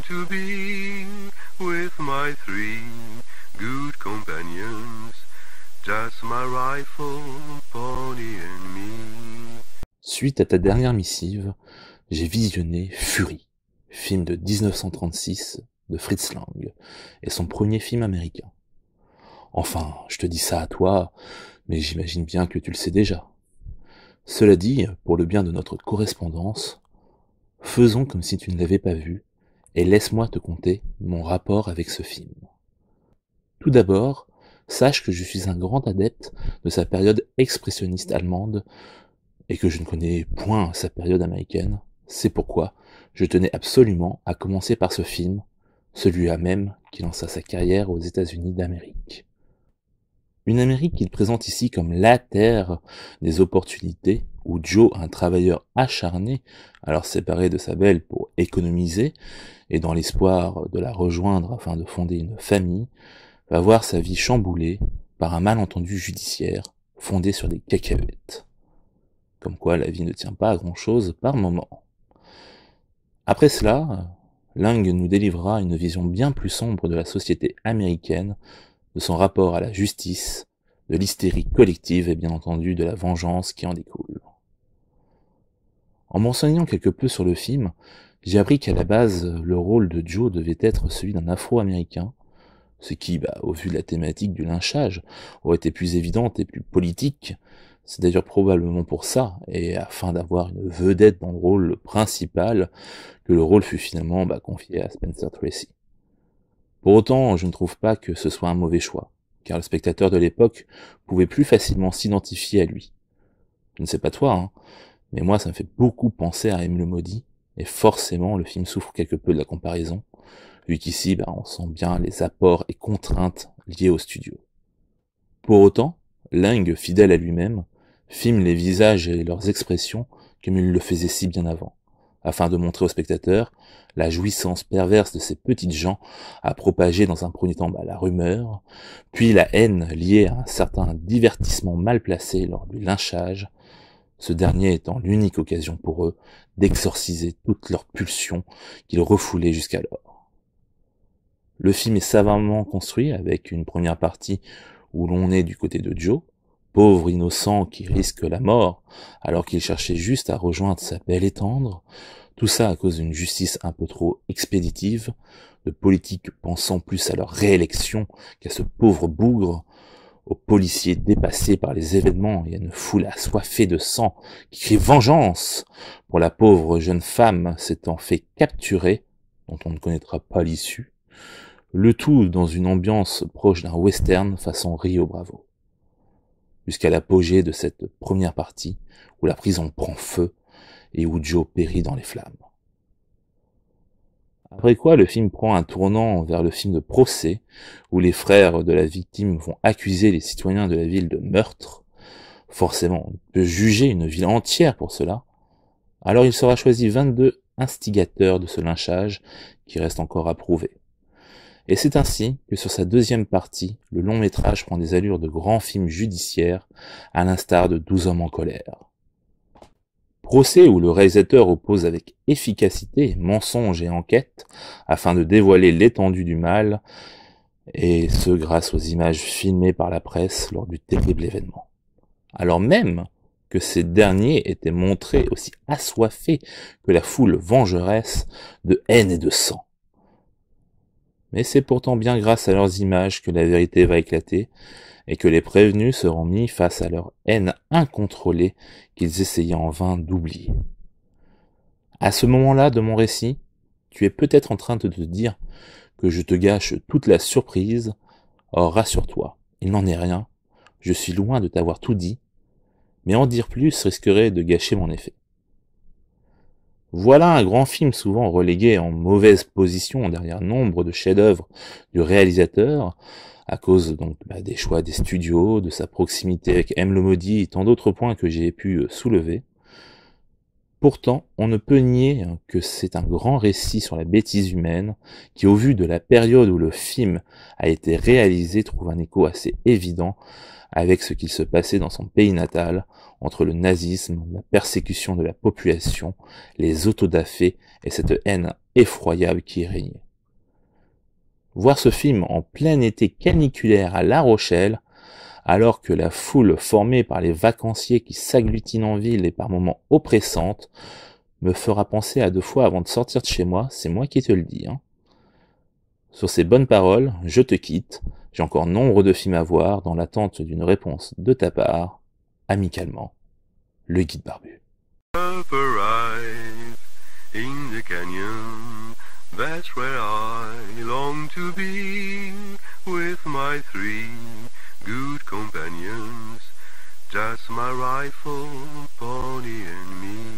to be with my three good companions, just my rifle, pony and me. Suite à ta dernière missive, j'ai visionné Fury, film de 1936 de Fritz Lang, et son premier film américain. Enfin, je te dis ça à toi, mais j'imagine bien que tu le sais déjà. Cela dit, pour le bien de notre correspondance, faisons comme si tu ne l'avais pas vu, et laisse-moi te conter mon rapport avec ce film. Tout d'abord, sache que je suis un grand adepte de sa période expressionniste allemande, et que je ne connais point sa période américaine. C'est pourquoi je tenais absolument à commencer par ce film, celui-là même qui lança sa carrière aux États-Unis d'Amérique. Une Amérique qu'il présente ici comme la terre des opportunités, où Joe, un travailleur acharné, alors séparé de sa belle pour économiser, et dans l'espoir de la rejoindre afin de fonder une famille, va voir sa vie chamboulée par un malentendu judiciaire fondé sur des cacahuètes. Comme quoi la vie ne tient pas à grand-chose par moment. Après cela, Lang nous délivrera une vision bien plus sombre de la société américaine, de son rapport à la justice, de l'hystérie collective et bien entendu de la vengeance qui en découle. En m'enseignant quelque peu sur le film, j'ai appris qu'à la base, le rôle de Joe devait être celui d'un Afro-Américain, ce qui, au vu de la thématique du lynchage, aurait été plus évidente et plus politique. C'est d'ailleurs probablement pour ça, et afin d'avoir une vedette dans le rôle principal, que le rôle fut finalement confié à Spencer Tracy. Pour autant, je ne trouve pas que ce soit un mauvais choix, car le spectateur de l'époque pouvait plus facilement s'identifier à lui. Je ne sais pas toi, mais moi ça me fait beaucoup penser à M. le Maudit, et forcément le film souffre quelque peu de la comparaison, vu qu'ici on sent bien les apports et contraintes liées au studio. Pour autant, Lang, fidèle à lui-même, filme les visages et leurs expressions comme il le faisait si bien avant, afin de montrer au spectateur la jouissance perverse de ces petites gens à propager dans un premier temps la rumeur, puis la haine liée à un certain divertissement mal placé lors du lynchage, ce dernier étant l'unique occasion pour eux d'exorciser toutes leurs pulsions qu'ils refoulaient jusqu'alors. Le film est savamment construit avec une première partie où l'on est du côté de Joe, pauvre innocent qui risque la mort alors qu'il cherchait juste à rejoindre sa belle et tendre, tout ça à cause d'une justice un peu trop expéditive, de politiques pensant plus à leur réélection qu'à ce pauvre bougre, aux policiers dépassés par les événements et à une foule assoiffée de sang qui crie vengeance pour la pauvre jeune femme s'étant fait capturer, dont on ne connaîtra pas l'issue, le tout dans une ambiance proche d'un western façon Rio Bravo. Jusqu'à l'apogée de cette première partie, où la prison prend feu et où Joe périt dans les flammes. Après quoi, le film prend un tournant vers le film de procès, où les frères de la victime vont accuser les citoyens de la ville de meurtre. Forcément, on peut juger une ville entière pour cela. Alors il sera choisi 22 instigateurs de ce lynchage, qui reste encore à prouver. Et c'est ainsi que sur sa deuxième partie, le long métrage prend des allures de grand film judiciaire, à l'instar de 12 hommes en colère. Procès où le réalisateur oppose avec efficacité mensonge et enquête, afin de dévoiler l'étendue du mal, et ce grâce aux images filmées par la presse lors du terrible événement. Alors même que ces derniers étaient montrés aussi assoiffés que la foule vengeresse de haine et de sang. Mais c'est pourtant bien grâce à leurs images que la vérité va éclater, et que les prévenus seront mis face à leur haine incontrôlée qu'ils essayaient en vain d'oublier. À ce moment-là de mon récit, tu es peut-être en train de te dire que je te gâche toute la surprise. Or rassure-toi, il n'en est rien, je suis loin de t'avoir tout dit, mais en dire plus risquerait de gâcher mon effet. Voilà un grand film souvent relégué en mauvaise position derrière nombre de chefs-d'œuvre du réalisateur, à cause donc des choix des studios, de sa proximité avec M. le Maudit et tant d'autres points que j'ai pu soulever. Pourtant, on ne peut nier que c'est un grand récit sur la bêtise humaine qui, au vu de la période où le film a été réalisé, trouve un écho assez évident avec ce qu'il se passait dans son pays natal, entre le nazisme, la persécution de la population, les autodafés et cette haine effroyable qui y régnait. Voir ce film en plein été caniculaire à La Rochelle, alors que la foule formée par les vacanciers qui s'agglutinent en ville est par moments oppressante, me fera penser à 2 fois avant de sortir de chez moi, c'est moi qui te le dis. Sur ces bonnes paroles, je te quitte, j'ai encore nombre de films à voir dans l'attente d'une réponse de ta part, amicalement, le guide barbu. Arrive in the canyon, that's where I long to be, with my 3 good companions, just my rifle, pony and me.